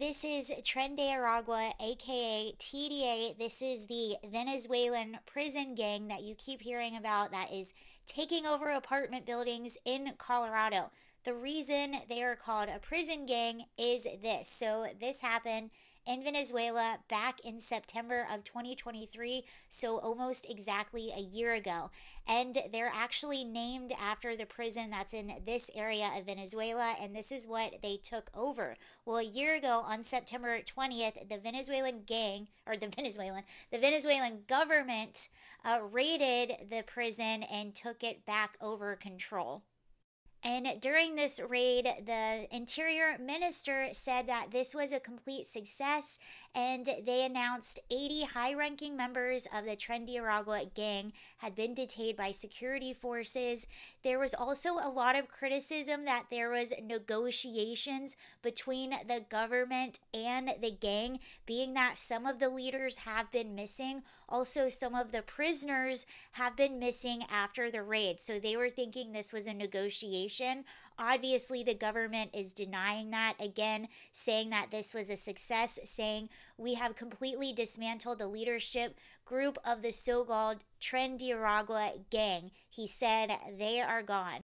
This is Tren de Aragua, aka TDA. This is the Venezuelan prison gang that you keep hearing about that is taking over apartment buildings in Colorado. The reason they are called a prison gang is this. So, this happened in Venezuela back in September of 2023, so almost exactly a year ago. And they're actually named after the prison that's in this area of Venezuela, and this is what they took over. Well, a year ago on September 20th, the Venezuelan gang, or the Venezuelan government raided the prison and took it back over control. And during this raid, the interior minister said that this was a complete success, and they announced 80 high ranking members of the Tren de Aragua gang had been detained by security forces. There was also a lot of criticism that there was negotiations between the government and the gang, being that some of the leaders have been missing. Also, some of the prisoners have been missing after the raid. So they were thinking this was a negotiation. Obviously, the government is denying that, again, saying that this was a success, saying we have completely dismantled the leadership group of the so called Tren de Aragua gang. He said they are gone.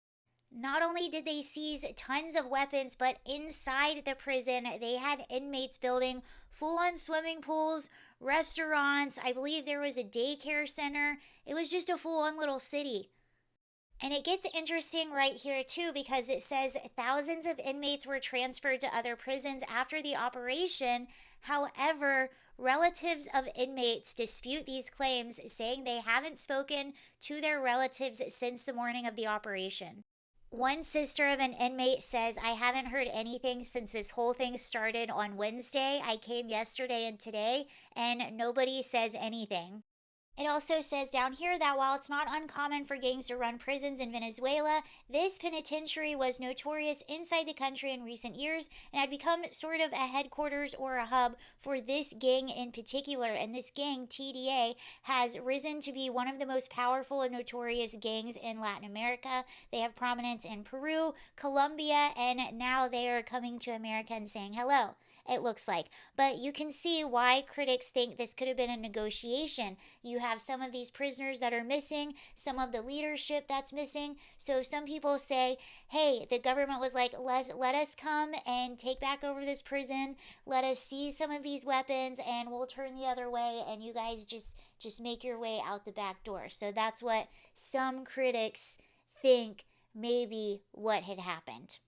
Not only did they seize tons of weapons, but inside the prison, they had inmates building full on swimming pools, restaurants. I believe there was a daycare center. It was just a full on little city. And it gets interesting right here, too, because it says thousands of inmates were transferred to other prisons after the operation. However, relatives of inmates dispute these claims, saying they haven't spoken to their relatives since the morning of the operation. One sister of an inmate says, I haven't heard anything since this whole thing started on Wednesday. I came yesterday and today, and nobody says anything. It also says down here that while it's not uncommon for gangs to run prisons in Venezuela, this penitentiary was notorious inside the country in recent years and had become sort of a headquarters or a hub for this gang in particular. And this gang, TDA, has risen to be one of the most powerful and notorious gangs in Latin America. They have prominence in Peru, Colombia, and now they are coming to America and saying hello, it looks like. But you can see why critics think this could have been a negotiation. You have some of these prisoners that are missing, some of the leadership that's missing. So some people say, hey, the government was like, let us come and take back over this prison. Let us seize some of these weapons and we'll turn the other way and you guys just make your way out the back door. So that's what some critics think maybe what had happened.